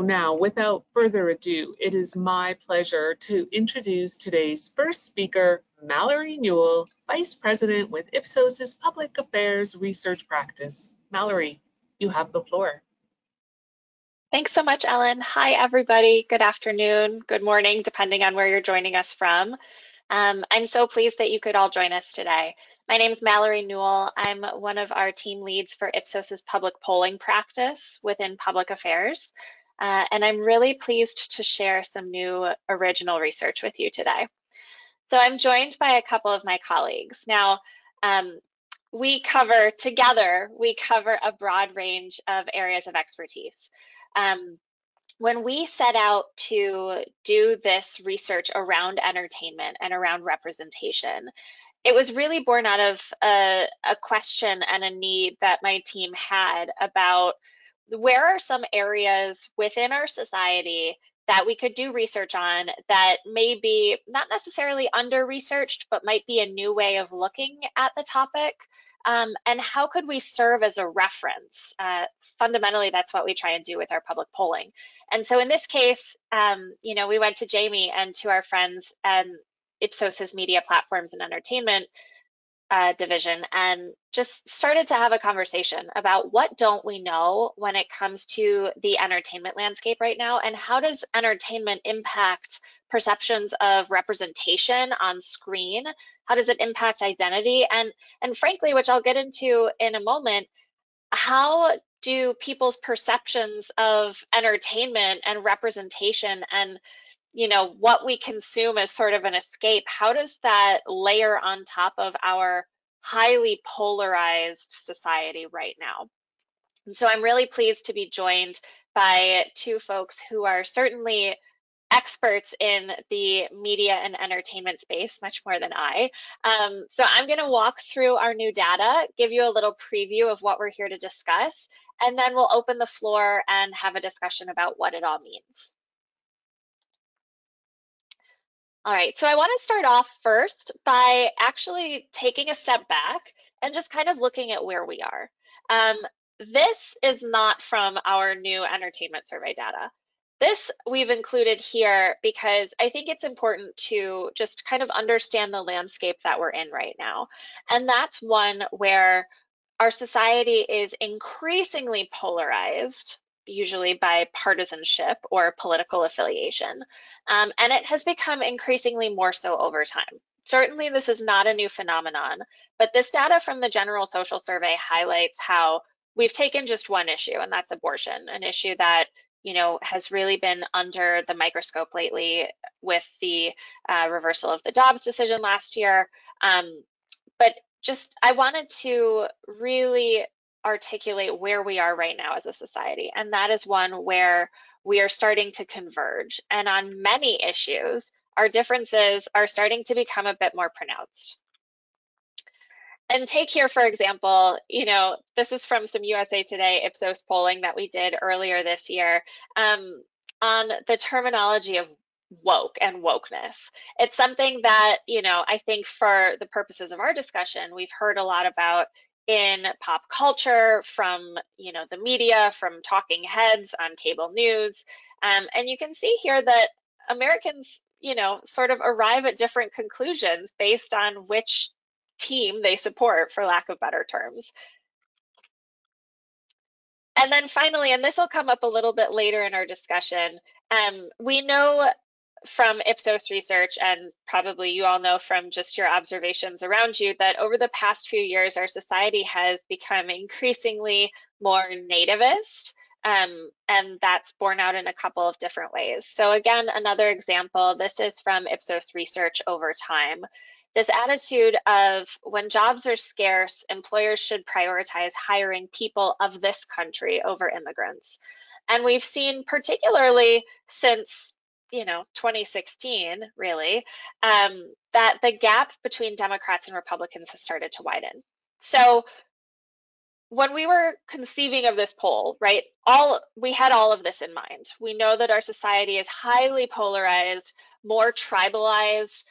now, without further ado, it is my pleasure to introduce today's first speaker, Mallory Newell, Vice President with Ipsos's Public Affairs Research Practice. Mallory, you have the floor. Thanks so much, Ellen. Hi, everybody. Good afternoon, good morning, depending on where you're joining us from. I'm so pleased that you could all join us today. My name is Mallory Newell. I'm one of our team leads for Ipsos's public polling practice within public affairs. And I'm really pleased to share some new original research with you today. So I'm joined by a couple of my colleagues. Now, we cover a broad range of areas of expertise. When we set out to do this research around entertainment and around representation, it was really born out of a question and a need that my team had about where are some areas within our society that we could do research on that may be not necessarily under-researched, but might be a new way of looking at the topic. And how could we serve as a reference? Fundamentally, that's what we try and do with our public polling. And so in this case, we went to Jamie and to our friends and Ipsos's media platforms and entertainment division and just started to have a conversation about what don't we know when it comes to the entertainment landscape right now, and how does entertainment impact perceptions of representation on screen? How does it impact identity? And frankly, which I'll get into in a moment, how do people's perceptions of entertainment and representation and what we consume as sort of an escape, how does that layer on top of our highly polarized society right now? And so I'm really pleased to be joined by two folks who are certainly experts in the media and entertainment space, much more than I. So I'm going to walk through our new data, give you a little preview of what we're here to discuss, and then we'll open the floor and have a discussion about what it all means. All right, so I want to start off first by actually taking a step back and just kind of looking at where we are. This is not from our new entertainment survey data. This we've included here because I think it's important to just kind of understand the landscape that we're in right now. And that's one where our society is increasingly polarized, usually by partisanship or political affiliation. And it has become increasingly more so over time. Certainly, this is not a new phenomenon, but this data from the General Social Survey highlights how we've taken just one issue, and that's abortion, an issue that has really been under the microscope lately with the reversal of the Dobbs decision last year. But I wanted to really articulate where we are right now as a society, and that is one where we are starting to converge, and on many issues our differences are starting to become a bit more pronounced. And take here, for example, this is from some USA Today Ipsos polling that we did earlier this year on the terminology of woke and wokeness. It's something that, I think for the purposes of our discussion, we've heard a lot about in pop culture, from the media, from talking heads on cable news, and you can see here that Americans sort of arrive at different conclusions based on which team they support, for lack of better terms. And then finally, and this will come up a little bit later in our discussion, we know from Ipsos research, and probably you all know from just your observations around you, that over the past few years, our society has become increasingly more nativist, and that's borne out in a couple of different ways. So again, another example, this is from Ipsos research over time. This attitude of when jobs are scarce, employers should prioritize hiring people of this country over immigrants. And we've seen, particularly since 2016, really, that the gap between Democrats and Republicans has started to widen. So when we were conceiving of this poll, right, we had all of this in mind. We know that our society is highly polarized, more tribalized,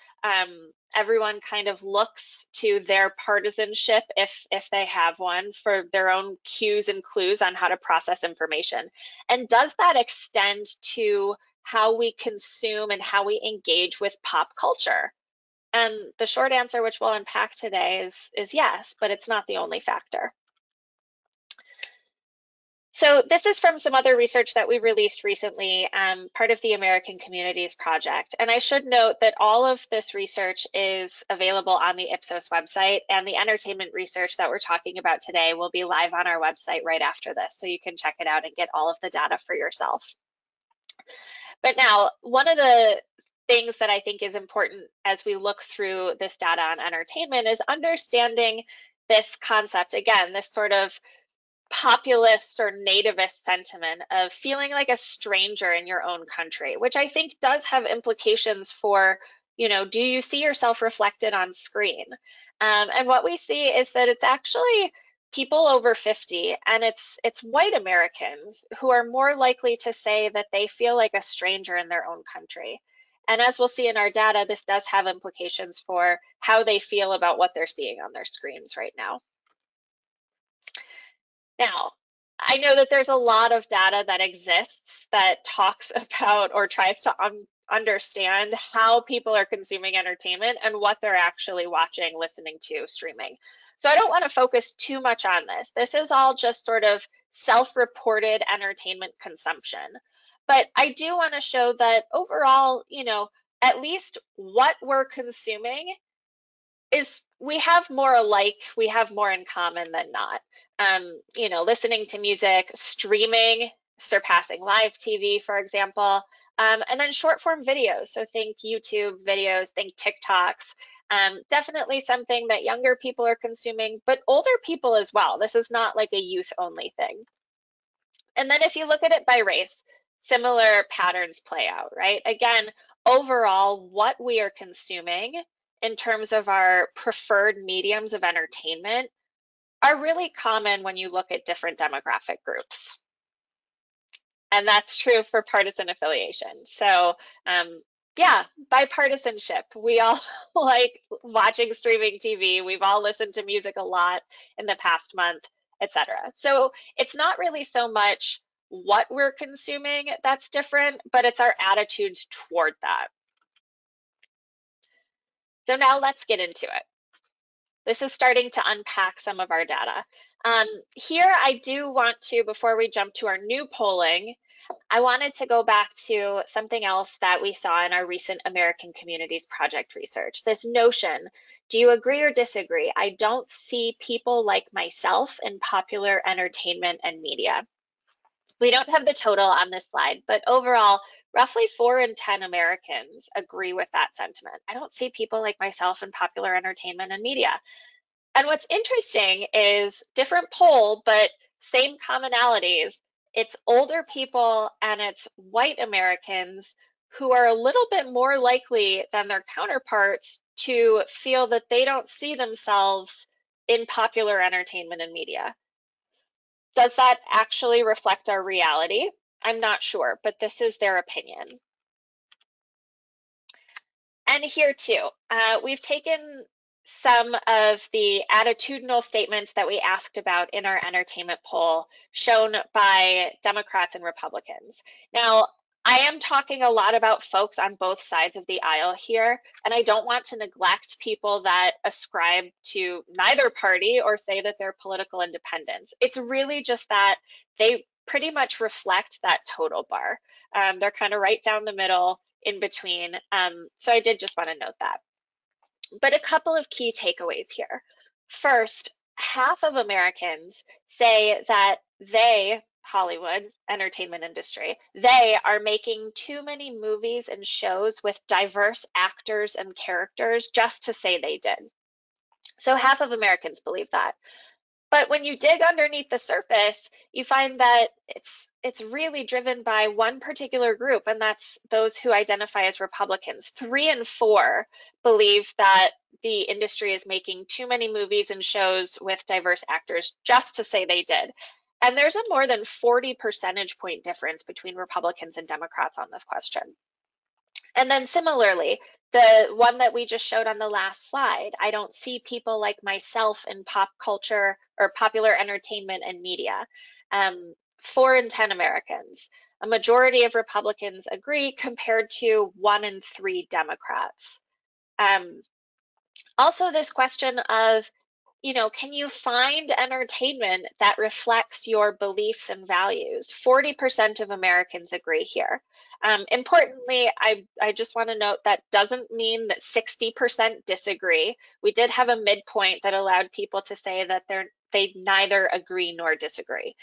everyone kind of looks to their partisanship, if they have one, for their own cues and clues on how to process information. And does that extend to how we consume and how we engage with pop culture? And the short answer, which we'll unpack today, is yes, but it's not the only factor. So this is from some other research that we released recently, part of the American Communities Project. And I should note that all of this research is available on the Ipsos website, and the entertainment research that we're talking about today will be live on our website right after this, so you can check it out and get all of the data for yourself. But now, one of the things that I think is important as we look through this data on entertainment is understanding this concept, again, this sort of populist or nativist sentiment of feeling like a stranger in your own country, which I think does have implications for, do you see yourself reflected on screen? And what we see is that it's actually people over 50, and it's white Americans who are more likely to say that they feel like a stranger in their own country. And as we'll see in our data, this does have implications for how they feel about what they're seeing on their screens right now. Now, I know that there's a lot of data that exists that talks about or tries to understand how people are consuming entertainment and what they're actually watching, listening to, streaming. So I don't want to focus too much on this. This is all just sort of self-reported entertainment consumption. But I do want to show that overall, at least what we're consuming is we have more alike, we have more in common than not. Listening to music, streaming, surpassing live TV, for example, and then short form videos. So think YouTube videos, think TikToks. Definitely something that younger people are consuming, but older people as well. This is not like a youth only thing. And then if you look at it by race, similar patterns play out, right? Again, overall, what we are consuming in terms of our preferred mediums of entertainment are really common when you look at different demographic groups. And that's true for partisan affiliation. So yeah, bipartisanship. We all like watching streaming TV. We've all listened to music a lot in the past month, etc. So it's not really so much what we're consuming that's different, but it's our attitudes toward that. So now let's get into it. This is starting to unpack some of our data. Here I do want to, before we jump to our new polling, I wanted to go back to something else that we saw in our recent American Communities Project research. This notion, do you agree or disagree? I don't see people like myself in popular entertainment and media. We don't have the total on this slide, but overall, roughly 4 in 10 Americans agree with that sentiment. I don't see people like myself in popular entertainment and media. And what's interesting is different poll, but same commonalities. It's older people and it's white Americans who are a little bit more likely than their counterparts to feel that they don't see themselves in popular entertainment and media. Does that actually reflect our reality? I'm not sure, but this is their opinion. And here too, we've taken some of the attitudinal statements that we asked about in our entertainment poll shown by Democrats and Republicans. Now, I am talking a lot about folks on both sides of the aisle here, and I don't want to neglect people that ascribe to neither party or say that they're political independents. It's really just that they pretty much reflect that total bar. They're kind of right down the middle in between. So I did just want to note that. But a couple of key takeaways here. First, half of Americans say that they, Hollywood, entertainment industry, they are making too many movies and shows with diverse actors and characters just to say they did. So half of Americans believe that. But when you dig underneath the surface, you find that it's really driven by one particular group, and that's those who identify as Republicans. 3 in 4 believe that the industry is making too many movies and shows with diverse actors just to say they did. And there's a more than 40 percentage point difference between Republicans and Democrats on this question. And then similarly, the one that we just showed on the last slide, I don't see people like myself in pop culture or popular entertainment and media. 4 in 10 Americans. A majority of Republicans agree compared to 1 in 3 Democrats. Also, this question of, can you find entertainment that reflects your beliefs and values? 40% of Americans agree here. Importantly, I just want to note that doesn't mean that 60% disagree. We did have a midpoint that allowed people to say that they neither agree nor disagree.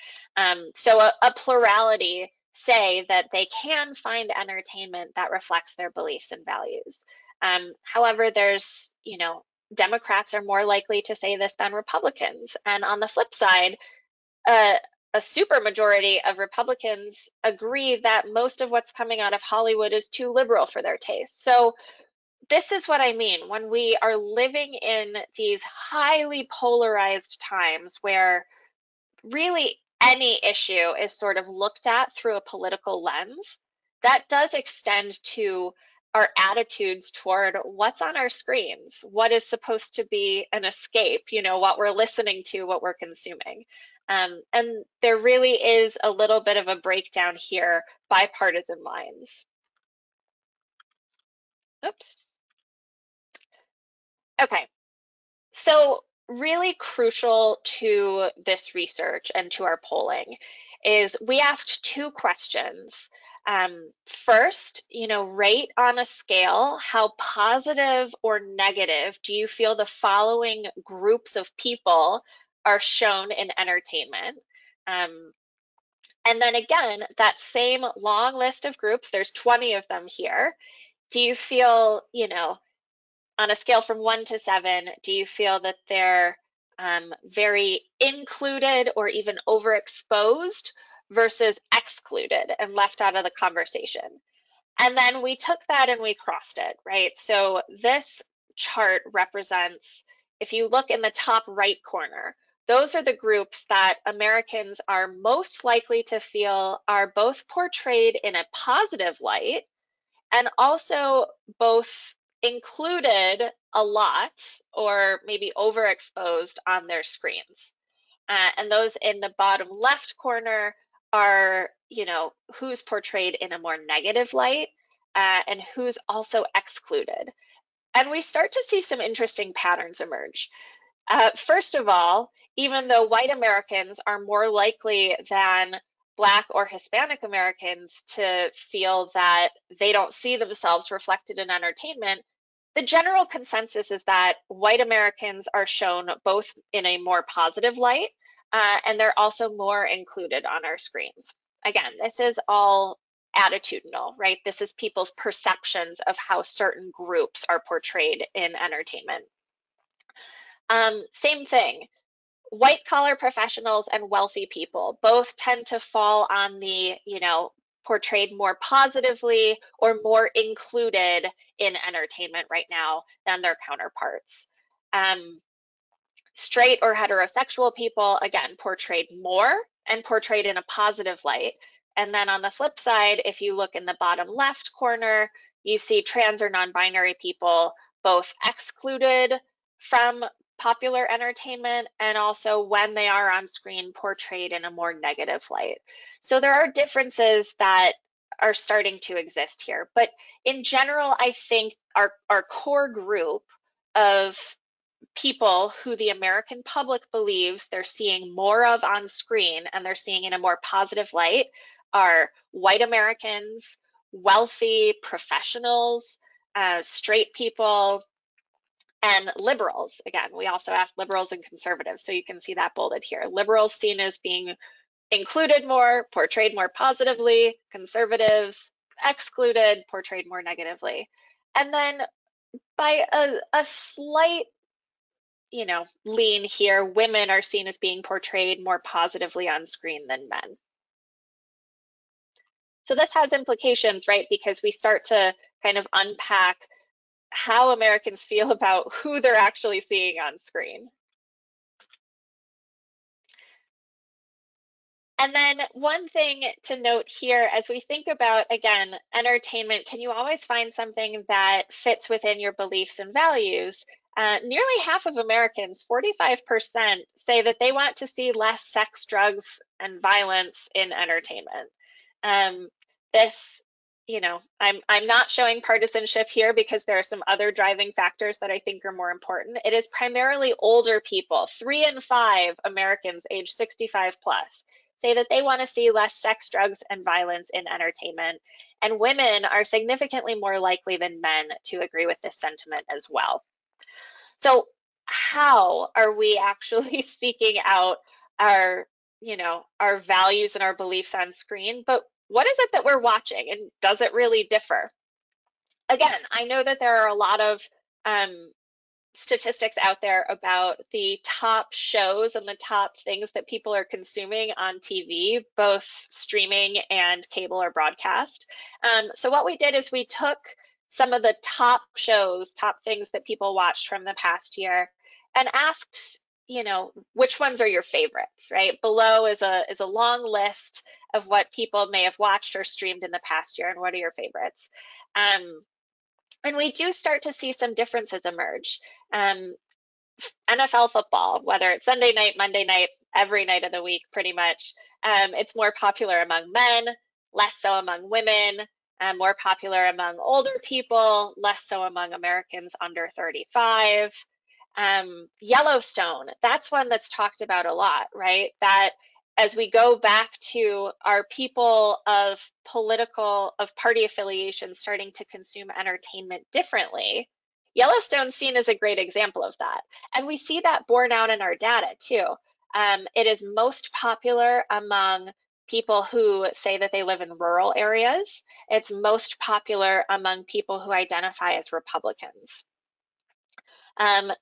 So a plurality say that they can find entertainment that reflects their beliefs and values. However, there's, Democrats are more likely to say this than Republicans. And on the flip side, a supermajority of Republicans agree that most of what's coming out of Hollywood is too liberal for their taste. So this is what I mean when we are living in these highly polarized times where really any issue is sort of looked at through a political lens. That does extend to our attitudes toward what's on our screens, what is supposed to be an escape, what we're listening to, what we're consuming. And there really is a little bit of a breakdown here by partisan lines. Oops. Okay, so really crucial to this research and to our polling is we asked 2 questions. First, rate on a scale how positive or negative do you feel the following groups of people are shown in entertainment? And then again, that same long list of groups, there's 20 of them here. Do you feel, on a scale from 1 to 7, do you feel that they're very included or even overexposed versus excluded and left out of the conversation? And then we took that and we crossed it, right? So this chart represents, if you look in the top right corner, those are the groups that Americans are most likely to feel are both portrayed in a positive light and also both included a lot or maybe overexposed on their screens. And those in the bottom left corner are, who's portrayed in a more negative light and who's also excluded. And we start to see some interesting patterns emerge. First of all, even though white Americans are more likely than Black or Hispanic Americans to feel that they don't see themselves reflected in entertainment, the general consensus is that white Americans are shown both in a more positive light and they're also more included on our screens. Again, this is all attitudinal, right? This is people's perceptions of how certain groups are portrayed in entertainment. Same thing, white collar professionals and wealthy people both tend to fall on the, portrayed more positively or more included in entertainment right now than their counterparts. Straight or heterosexual people, again, portrayed more and portrayed in a positive light. And then on the flip side, if you look in the bottom left corner, you see trans or non-binary people both excluded from popular entertainment and also when they are on screen portrayed in a more negative light. So there are differences that are starting to exist here. But in general, I think our core group of people who the American public believes they're seeing more of on screen and they're seeing in a more positive light are white Americans, wealthy professionals, straight people, and liberals. Again, we also asked liberals and conservatives, so you can see that bolded here. Liberals seen as being included more, portrayed more positively, conservatives excluded, portrayed more negatively. And then by a slight, lean here, women are seen as being portrayed more positively on screen than men. So this has implications, right? Because we start to kind of unpack how Americans feel about who they're actually seeing on screen. And then one thing to note here, as we think about, again, entertainment, can you always find something that fits within your beliefs and values? Nearly half of Americans, 45%, say that they want to see less sex, drugs, and violence in entertainment. This, I'm not showing partisanship here because there are some other driving factors that I think are more important. It is primarily older people. 3 in 5 Americans age 65 plus say that they want to see less sex, drugs, and violence in entertainment. And women are significantly more likely than men to agree with this sentiment as well. So how are we actually seeking out our, our values and our beliefs on screen? But what is it that we're watching, and does it really differ? Again, I know that there are a lot of statistics out there about the top shows and the top things that people are consuming on TV, both streaming and cable or broadcast. So what we did is we took some of the top shows, top things that people watched from the past year, and asked, which ones are your favorites, right? Below is a long list of what people may have watched or streamed in the past year, and what are your favorites? And we do start to see some differences emerge. NFL football, whether it's Sunday night, Monday night, every night of the week, pretty much, it's more popular among men, less so among women, more popular among older people, less so among Americans under 35. Yellowstone, that's one that's talked about a lot, right? That as we go back to our people of party affiliation starting to consume entertainment differently, Yellowstone's seen as a great example of that. And we see that borne out in our data too. It is most popular among people who say that they live in rural areas. It's most popular among people who identify as Republicans.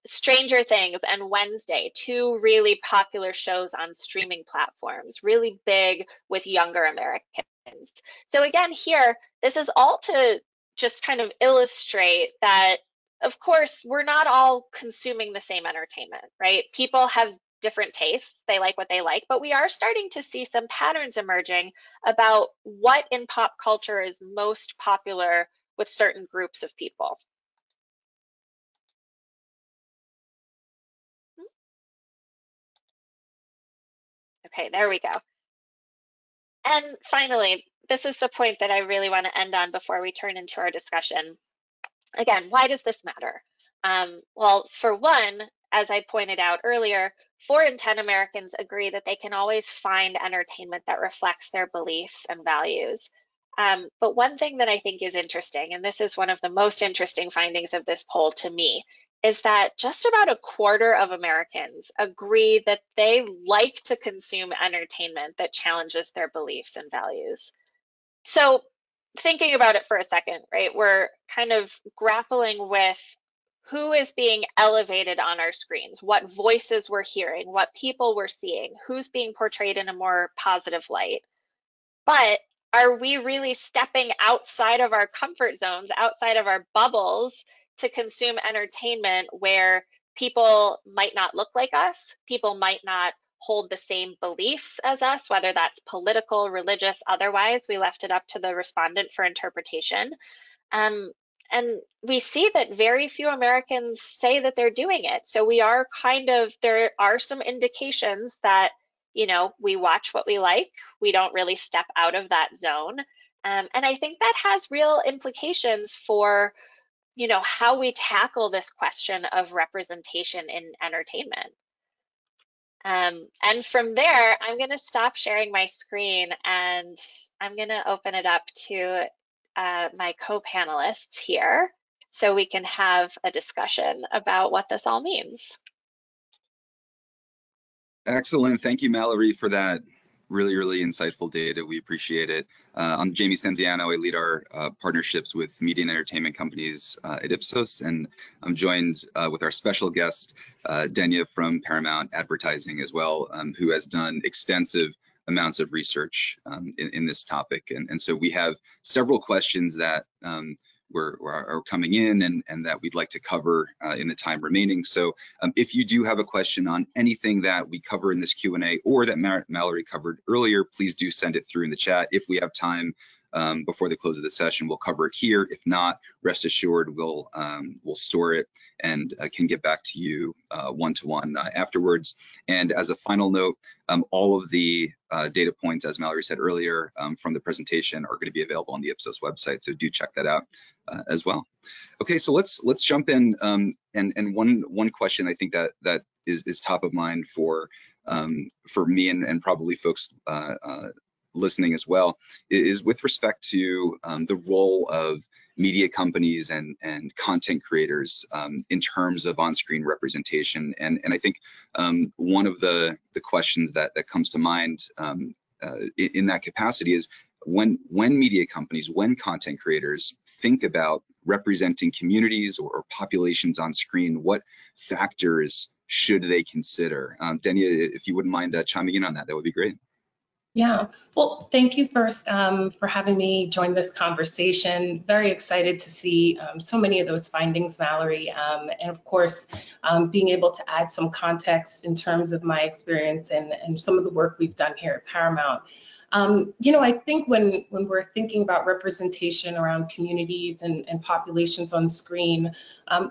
Stranger Things and Wednesday, 2 really popular shows on streaming platforms, really big with younger Americans. So again, here, this is all to just kind of illustrate that, of course, we're not all consuming the same entertainment, right? People have different tastes, they like what they like, but we are starting to see some patterns emerging about what in pop culture is most popular with certain groups of people. Okay, there we go. And finally, this is the point that I really want to end on before we turn into our discussion. Again, why does this matter? Well, for one, as I pointed out earlier, 4 in 10 Americans agree that they can always find entertainment that reflects their beliefs and values. But one thing that I think is interesting, and this is one of the most interesting findings of this poll to me, is that just about a quarter of Americans agree that they like to consume entertainment that challenges their beliefs and values. So thinking about it for a second, right, we're kind of grappling with who is being elevated on our screens, what voices we're hearing, what people we're seeing, who's being portrayed in a more positive light. But are we really stepping outside of our comfort zones, outside of our bubbles, to consume entertainment where people might not look like us, people might not hold the same beliefs as us, whether that's political, religious, otherwise? We left it up to the respondent for interpretation. And we see that very few Americans say that they're doing it. So we are there are some indications that, we watch what we like. We don't really step out of that zone. And I think that has real implications for, how we tackle this question of representation in entertainment. And from there, I'm going to stop sharing my screen and I'm going to open it up to my co-panelists here so we can have a discussion about what this all means. Excellent. Thank you, Mallory, for that really, really insightful data. We appreciate it. I'm Jamie Stenziano. I lead our partnerships with media and entertainment companies at Ipsos, and I'm joined with our special guest, Denia from Paramount Advertising as well, who has done extensive amounts of research in this topic. And so we have several questions that are coming in and that we'd like to cover in the time remaining. So if you do have a question on anything that we cover in this Q&A or that Mallory covered earlier, please do send it through in the chat. If we have time before the close of the session, we'll cover it here. If not, rest assured we'll store it and can get back to you one-to-one afterwards. And as a final note, all of the data points, as Mallory said earlier, from the presentation are going to be available on the Ipsos website, so do check that out as well. Okay, so let's jump in. And one question I think that is top of mind for me and probably folks listening as well is with respect to the role of media companies and content creators in terms of on-screen representation. And I think one of the questions that comes to mind in that capacity is when media companies, when content creators think about representing communities or populations on screen, what factors should they consider? Denia, if you wouldn't mind chiming in on that, that would be great. Yeah, well, thank you first for having me join this conversation. Very excited to see so many of those findings, Mallory, and of course, being able to add some context in terms of my experience and some of the work we've done here at Paramount. You know, I think when we're thinking about representation around communities and populations on screen,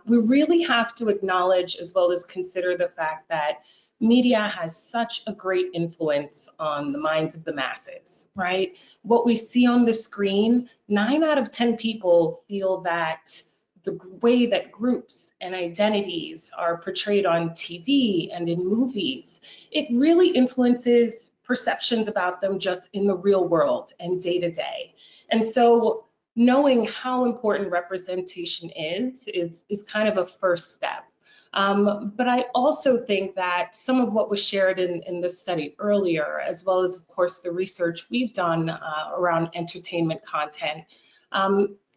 we really have to acknowledge as well as consider the fact that media has such a great influence on the minds of the masses, right? What we see on the screen, 9 out of 10 people feel that the way that groups and identities are portrayed on TV and in movies, it really influences perceptions about them just in the real world and day to day. And so knowing how important representation is kind of a first step. But I also think that some of what was shared in the study earlier, as well as, of course, the research we've done around entertainment content,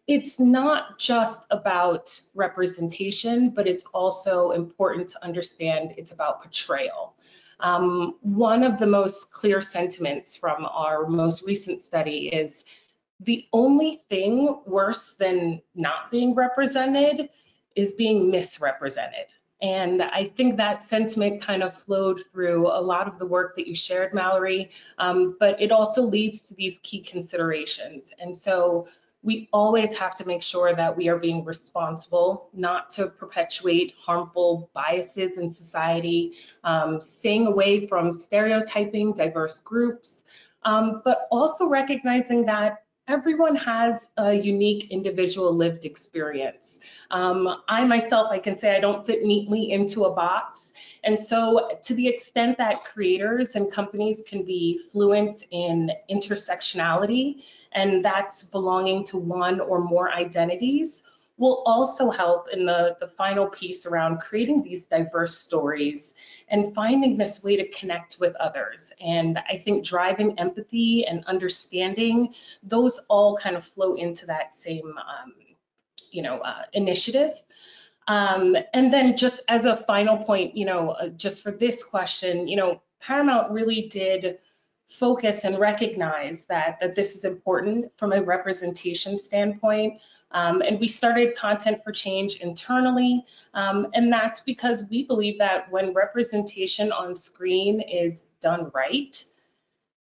it's not just about representation, but it's also important to understand it's about portrayal. One of the most clear sentiments from our most recent study is the only thing worse than not being represented is being misrepresented. And I think that sentiment kind of flowed through a lot of the work that you shared, Mallory, but it also leads to these key considerations. And so we always have to make sure that we are being responsible, not to perpetuate harmful biases in society, staying away from stereotyping diverse groups, but also recognizing that everyone has a unique individual lived experience. I myself, I can say I don't fit neatly into a box. And so to the extent that creators and companies can be fluent in intersectionality, and that's belonging to one or more identities, will also help in the final piece around creating these diverse stories and finding this way to connect with others. And I think driving empathy and understanding, those all kind of flow into that same initiative. And then just as a final point, just for this question, Paramount really did focus and recognize that this is important from a representation standpoint. And we started Content for Change internally. And that's because we believe that when representation on screen is done right,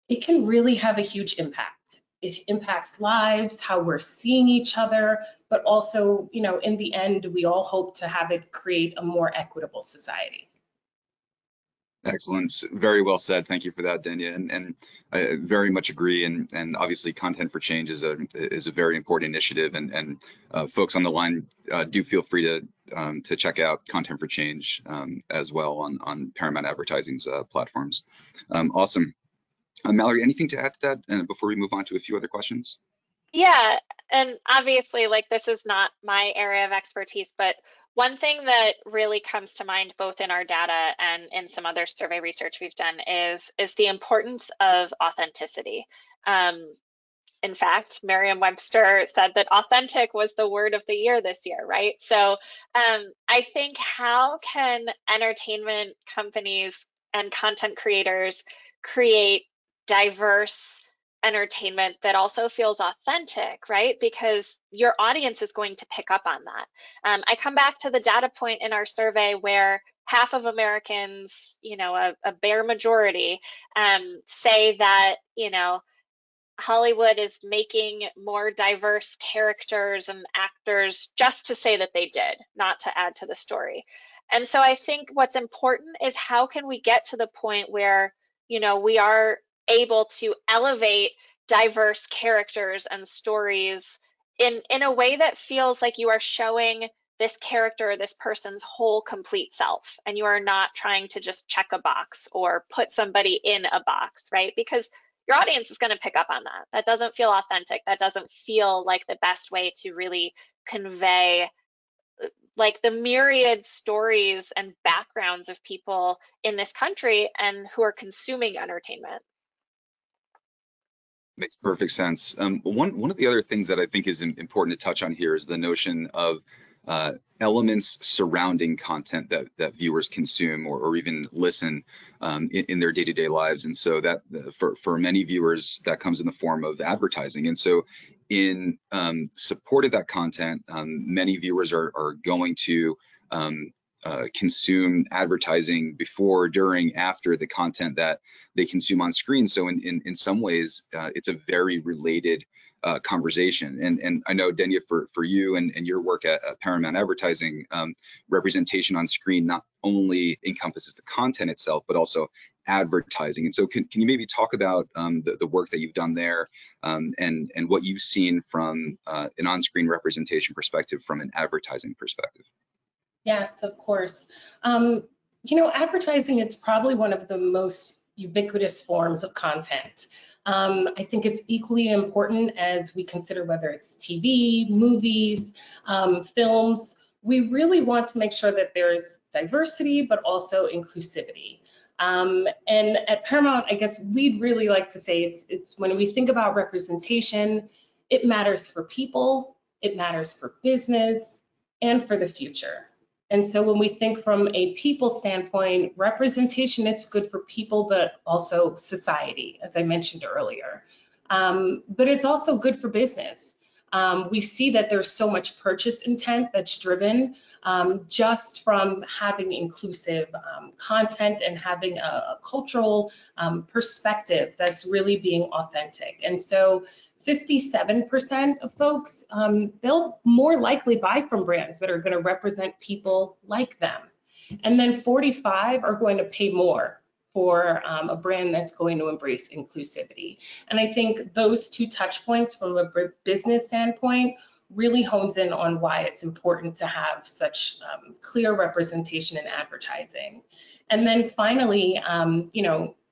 it can really have a huge impact. It impacts lives, how we're seeing each other, but also, in the end, we all hope to have it create a more equitable society. Excellent. Very well said. Thank you for that, Denia. And I very much agree. And obviously, Content for Change is a very important initiative. And folks on the line, do feel free to check out Content for Change as well on Paramount Advertising's platforms. Awesome. Mallory, anything to add to that before we move on to a few other questions? Yeah, and obviously, this is not my area of expertise, but one thing that really comes to mind both in our data and in some other survey research we've done is the importance of authenticity. In fact, Merriam-Webster said that authentic was the word of the year this year, right? So I think how can entertainment companies and content creators create diverse entertainment that also feels authentic, right? Because your audience is going to pick up on that. I come back to the data point in our survey where half of Americans, a bare majority, say that, Hollywood is making more diverse characters and actors just to say that they did, not to add to the story. And so I think what's important is how can we get to the point where, we are able to elevate diverse characters and stories in a way that feels like you are showing this character, this person's whole complete self, and you are not trying to just check a box or put somebody in a box, right? Because your audience is going to pick up on that. That doesn't feel authentic. That doesn't feel like the best way to really convey like the myriad stories and backgrounds of people in this country and who are consuming entertainment. Makes perfect sense. One of the other things that I think is important to touch on here is the notion of elements surrounding content that viewers consume or even listen in their day-to-day lives. And so that for many viewers, that comes in the form of advertising. And so in support of that content, many viewers are going to consume advertising before, during, after the content that they consume on screen. So in some ways, it's a very related conversation. And I know, Denia, for you and your work at Paramount Advertising, representation on screen not only encompasses the content itself, but also advertising. And so can you maybe talk about the work that you've done there and what you've seen from an on-screen representation perspective from an advertising perspective? Yes, of course. Advertising, it's probably one of the most ubiquitous forms of content. I think it's equally important as we consider whether it's TV, movies, films. We really want to make sure that there's diversity, but also inclusivity. And at Paramount, I guess we'd really like to say it's when we think about representation, it matters for people, it matters for business, and for the future. And so when we think from a people standpoint, representation, it's good for people, but also society, as I mentioned earlier. But it's also good for business. We see that there's so much purchase intent that's driven just from having inclusive content and having a cultural perspective that's really being authentic. And so 57% of folks, they'll more likely buy from brands that are going to represent people like them. And then 45 are going to pay more for a brand that's going to embrace inclusivity. And I think those two touch points from a business standpoint really hones in on why it's important to have such clear representation in advertising. And then finally,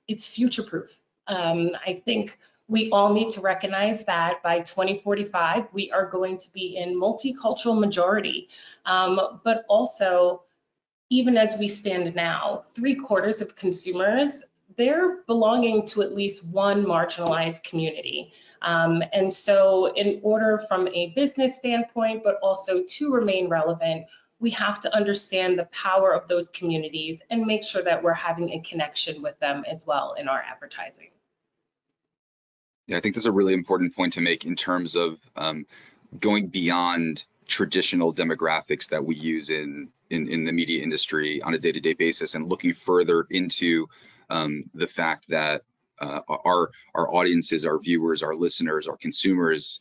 it's future-proof. I think we all need to recognize that by 2045, we are going to be in multicultural majority, but also, even as we stand now, 3/4 of consumers, they're belonging to at least one marginalized community. And so in order from a business standpoint, but also to remain relevant, we have to understand the power of those communities and make sure that we're having a connection with them as well in our advertising. Yeah, I think that's a really important point to make in terms of going beyond traditional demographics that we use in the media industry on a day-to-day basis and looking further into the fact that our audiences, our viewers, our listeners, our consumers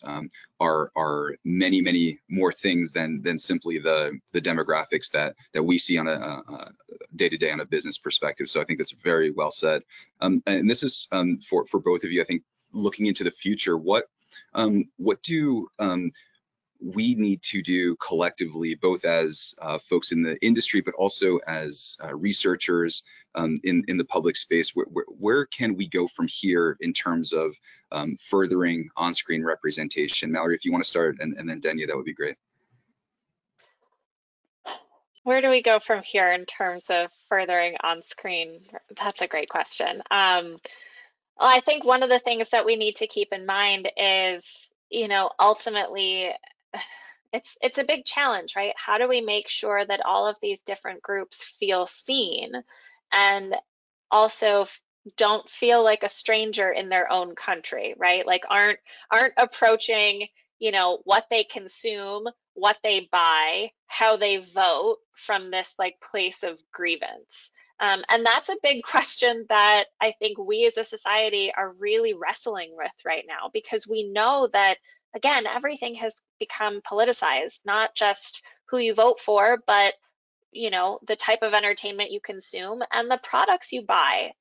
are many more things than simply the demographics that we see on a day-to-day on a business perspective. So I think that's very well said. And this is for both of you, I think, looking into the future, what do we need to do collectively, both as folks in the industry, but also as researchers in the public space? Where can we go from here in terms of furthering on-screen representation? Mallory, if you want to start, and then Denia, that would be great. Where do we go from here in terms of furthering on-screen? That's a great question. Well, I think one of the things that we need to keep in mind is, ultimately, it's a big challenge, right? How do we make sure that all of these different groups feel seen and also don't feel like a stranger in their own country, right? Like aren't approaching, you know, what they consume, what they buy, how they vote from this like place of grievance. And that's a big question that I think we as a society are really wrestling with right now, because we know that, again, everything has become politicized, not just who you vote for, but you know, the type of entertainment you consume and the products you buy.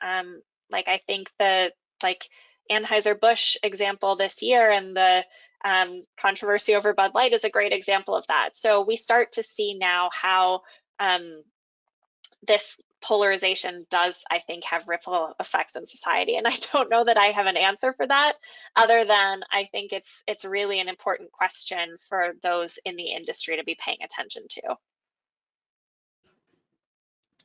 Like I think the like Anheuser-Busch example this year and the controversy over Bud Light is a great example of that. So we start to see now how this polarization does, I think, have ripple effects in society. And I don't know that I have an answer for that, other than I think it's really an important question for those in the industry to be paying attention to.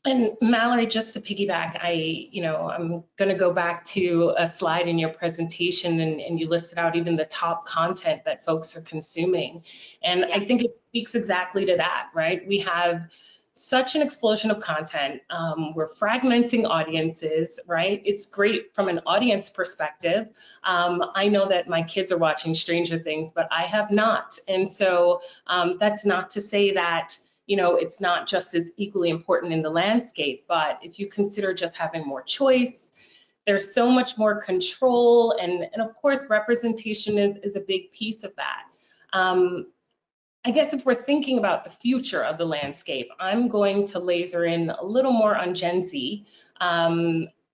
And Mallory, just to piggyback, I'm going to go back to a slide in your presentation, and you listed out even the top content that folks are consuming. And I think it speaks exactly to that, right? We have such an explosion of content. We're fragmenting audiences, right? It's great from an audience perspective. I know that my kids are watching Stranger Things, but I have not. And so that's not to say that it's not just as equally important in the landscape, but if you consider just having more choice, there's so much more control, and of course representation is a big piece of that. I guess if we're thinking about the future of the landscape, I'm going to laser in a little more on Gen Z.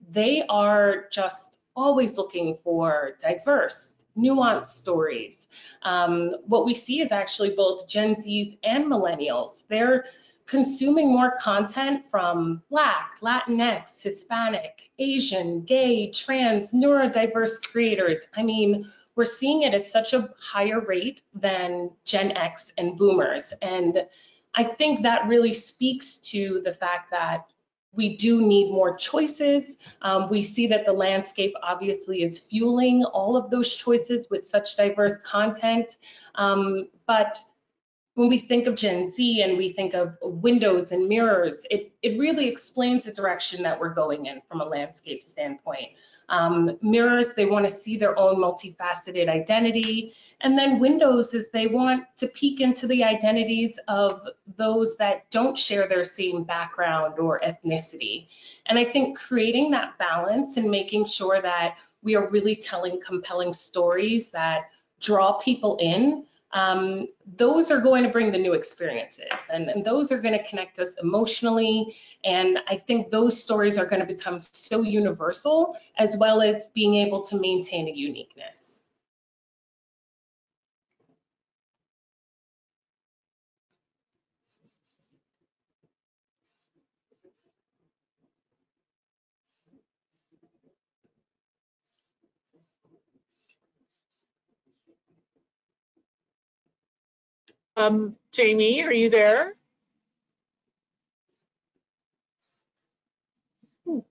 They are just always looking for diverse, nuanced stories. What we see is actually both Gen Zs and millennials. They're consuming more content from Black, Latinx, Hispanic, Asian, gay, trans, neurodiverse creators. I mean, we're seeing it at such a higher rate than Gen X and Boomers. And I think that really speaks to the fact that we do need more choices. We see that the landscape obviously is fueling all of those choices with such diverse content. But when we think of Gen Z and we think of windows and mirrors, it really explains the direction that we're going in from a landscape standpoint. Mirrors, they want to see their own multifaceted identity. And then windows is they want to peek into the identities of those that don't share their same background or ethnicity. And I think creating that balance and making sure that we are really telling compelling stories that draw people in, those are going to bring the new experiences, and those are going to connect us emotionally. And I think those stories are going to become so universal, as well as being able to maintain a uniqueness. Jamie, are you there? Well,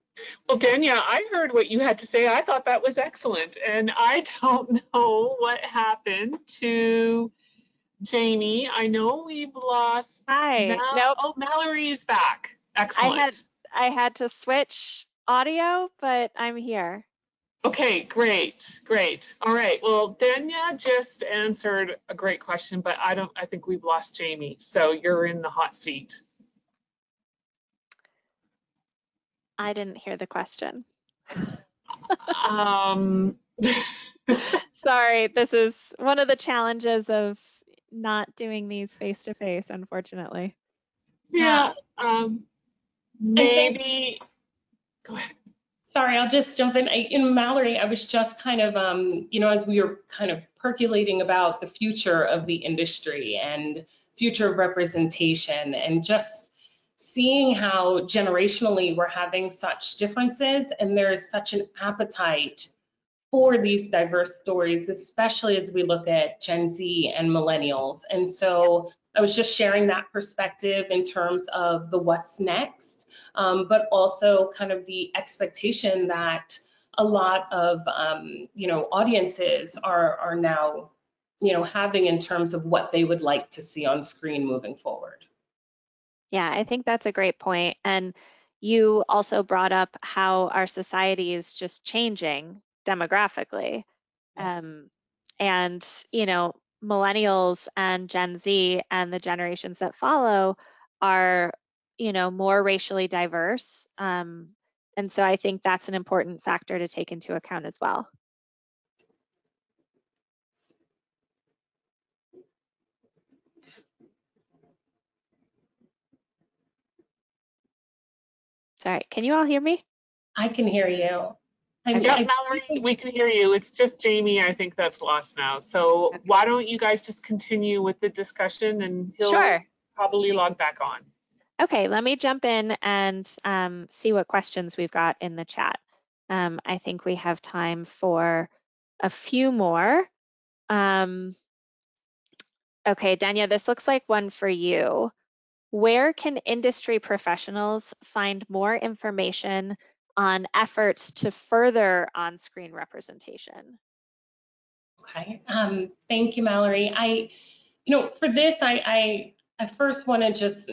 Danya, I heard what you had to say. I thought that was excellent. And I don't know what happened to Jamie. I know we've lost. Hi. Nope. Oh, Mallory is back. Excellent. I had to switch audio, but I'm here. Okay, great, great. All right. Well, Danya just answered a great question, but I think we've lost Jamie. So you're in the hot seat. I didn't hear the question. Sorry, this is one of the challenges of not doing these face-to-face, unfortunately. Yeah, maybe, go ahead. Sorry, I'll just jump in. Mallory, I was just kind of, as we were kind of percolating about the future of the industry and future of representation, and just seeing how generationally we're having such differences, and there's such an appetite for these diverse stories, especially as we look at Gen Z and millennials. And so I was just sharing that perspective in terms of the what's next. But also kind of the expectation that a lot of, audiences are now, having in terms of what they would like to see on screen moving forward. Yeah, I think that's a great point. And, you also brought up how our society is just changing demographically. Yes. And, you know, millennials and Gen Z and the generations that follow are, you know, more racially diverse. And so I think that's an important factor to take into account as well. Sorry, can you all hear me? I can hear you. Yep, Mallory, we can hear you. It's just Jamie, I think that's lost now. So why don't you guys just continue with the discussion and he'll probably log back on. Okay, let me jump in and see what questions we've got in the chat. I think we have time for a few more. Okay, Danya, this looks like one for you. Where can industry professionals find more information on efforts to further on-screen representation? Okay, thank you, Mallory. For this, I first want to just,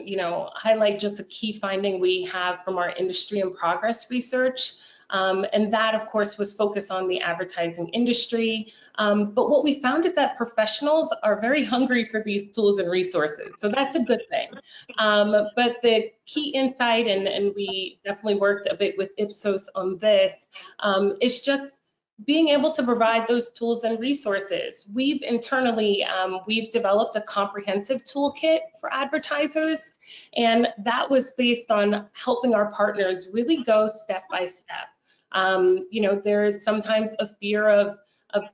highlight just a key finding we have from our industry in progress research. And that, of course, was focused on the advertising industry. But what we found is that professionals are very hungry for these tools and resources. So that's a good thing. But the key insight, and we definitely worked a bit with Ipsos on this, is just being able to provide those tools and resources. We've internally, we've developed a comprehensive toolkit for advertisers, and that was based on helping our partners really go step by step. There is sometimes a fear of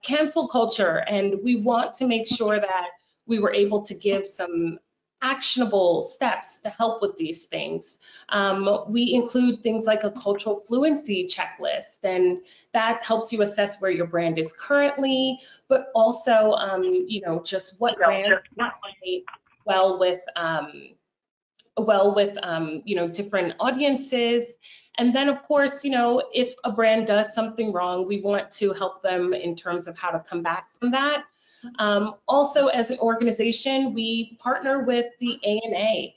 cancel culture, and we want to make sure that we were able to give some actionable steps to help with these things. We include things like a cultural fluency checklist, and that helps you assess where your brand is currently, but also, just what brands resonate well with, different audiences. And then, of course, if a brand does something wrong, we want to help them in terms of how to come back from that. Also, as an organization, we partner with the ANA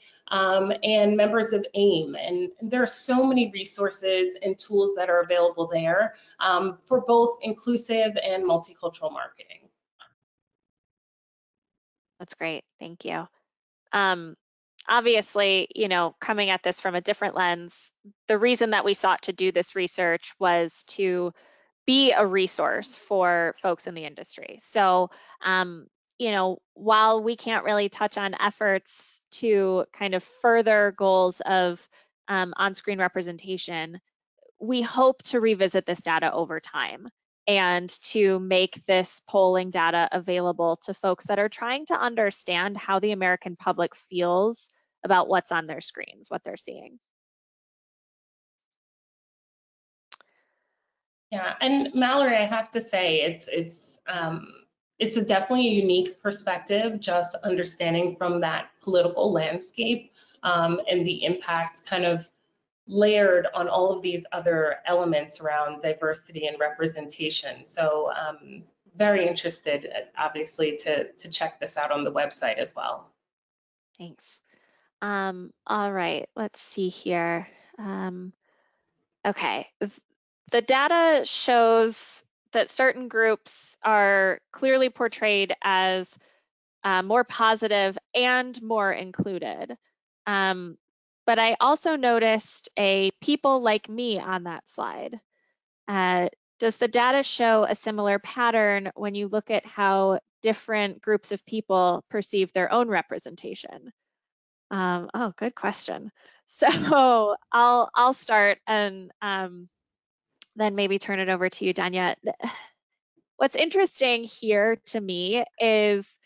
and members of AIM, and there are so many resources and tools that are available there for both inclusive and multicultural marketing. That's great, thank you. Obviously, coming at this from a different lens, the reason that we sought to do this research was to be a resource for folks in the industry. So, while we can't really touch on efforts to kind of further goals of on-screen representation, we hope to revisit this data over time and to make this polling data available to folks that are trying to understand how the American public feels about what's on their screens, what they're seeing. Yeah, and Mallory, I have to say, it's definitely a unique perspective, just understanding from that political landscape and the impact kind of layered on all of these other elements around diversity and representation. So very interested, obviously, to check this out on the website as well. Thanks. All right, let's see here. Okay. The data shows that certain groups are clearly portrayed as more positive and more included. But I also noticed a people like me on that slide. Does the data show a similar pattern when you look at how different groups of people perceive their own representation? Oh, good question. So I'll start and then maybe turn it over to you, Danya. What's interesting here to me is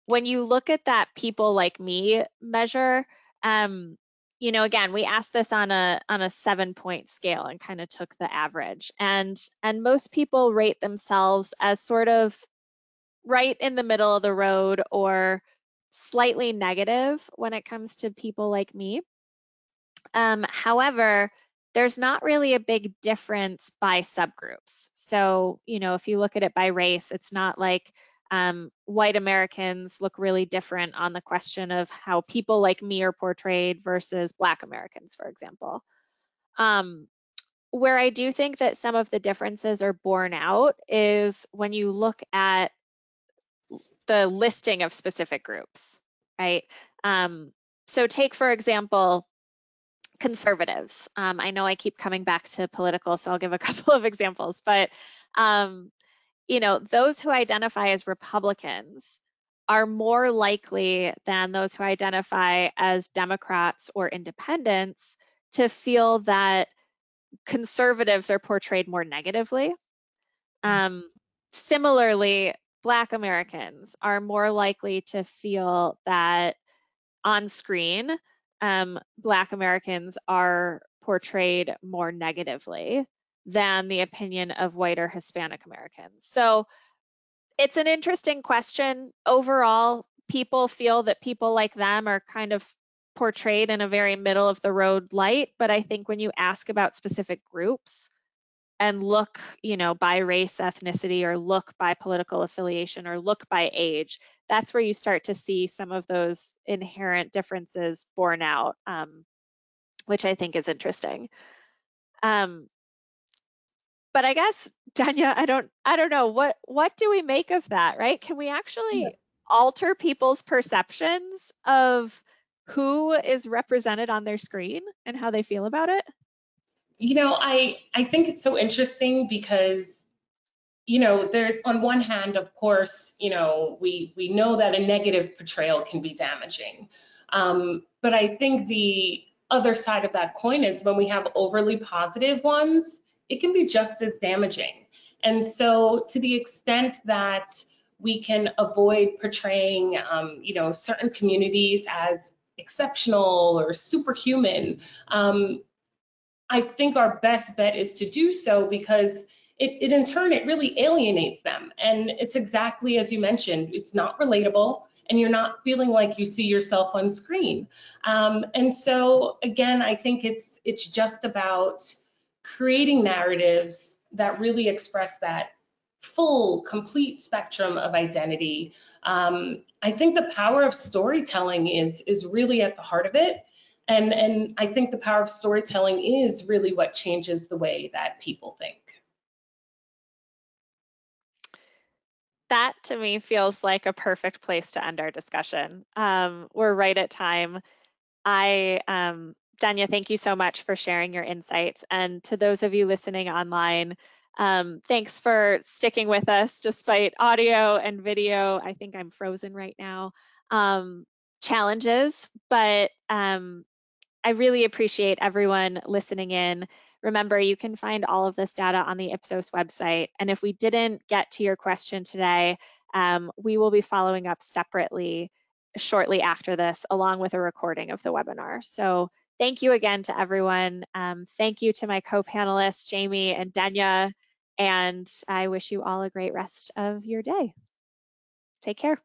when you look at that people like me measure, again, we asked this on a 7-point scale and kind of took the average, and most people rate themselves as sort of right in the middle of the road or slightly negative when it comes to people like me. However, there's not really a big difference by subgroups. So, if you look at it by race, it's not like white Americans look really different on the question of how people like me are portrayed versus Black Americans, for example. Where I do think that some of the differences are borne out is when you look at the listing of specific groups, right? So take, for example, conservatives. I know I keep coming back to political, so I'll give a couple of examples, but you know, those who identify as Republicans are more likely than those who identify as Democrats or independents to feel that conservatives are portrayed more negatively. Similarly, Black Americans are more likely to feel that on screen, Black Americans are portrayed more negatively than the opinion of white or Hispanic Americans. So it's an interesting question. Overall, people feel that people like them are kind of portrayed in a very middle of the road light, but I think when you ask about specific groups and look, you know, by race, ethnicity, or look by political affiliation, or look by age, that's where you start to see some of those inherent differences borne out, which I think is interesting. But I guess, Danya, I don't know, what do we make of that, right? Can we actually alter people's perceptions of who is represented on their screen and how they feel about it? You know, I think it's so interesting because, you know, there, on one hand, of course, you know, we know that a negative portrayal can be damaging. But I think the other side of that coin is when we have overly positive ones, it can be just as damaging. And so to the extent that we can avoid portraying, you know, certain communities as exceptional or superhuman, I think our best bet is to do so, because it in turn, it really alienates them. And it's exactly as you mentioned, it's not relatable and you're not feeling like you see yourself on screen. And so again, I think it's just about creating narratives that really express that full, complete spectrum of identity. I think the power of storytelling is really at the heart of it. And I think the power of storytelling is really what changes the way that people think. That to me feels like a perfect place to end our discussion. We're right at time. Danya, thank you so much for sharing your insights. And to those of you listening online, thanks for sticking with us despite audio and video. I think I'm frozen right now. Challenges, but I really appreciate everyone listening in. Remember, you can find all of this data on the Ipsos website. And if we didn't get to your question today, we will be following up separately shortly after this, along with a recording of the webinar. So thank you again to everyone. Thank you to my co-panelists, Jamie and Danya, and I wish you all a great rest of your day. Take care.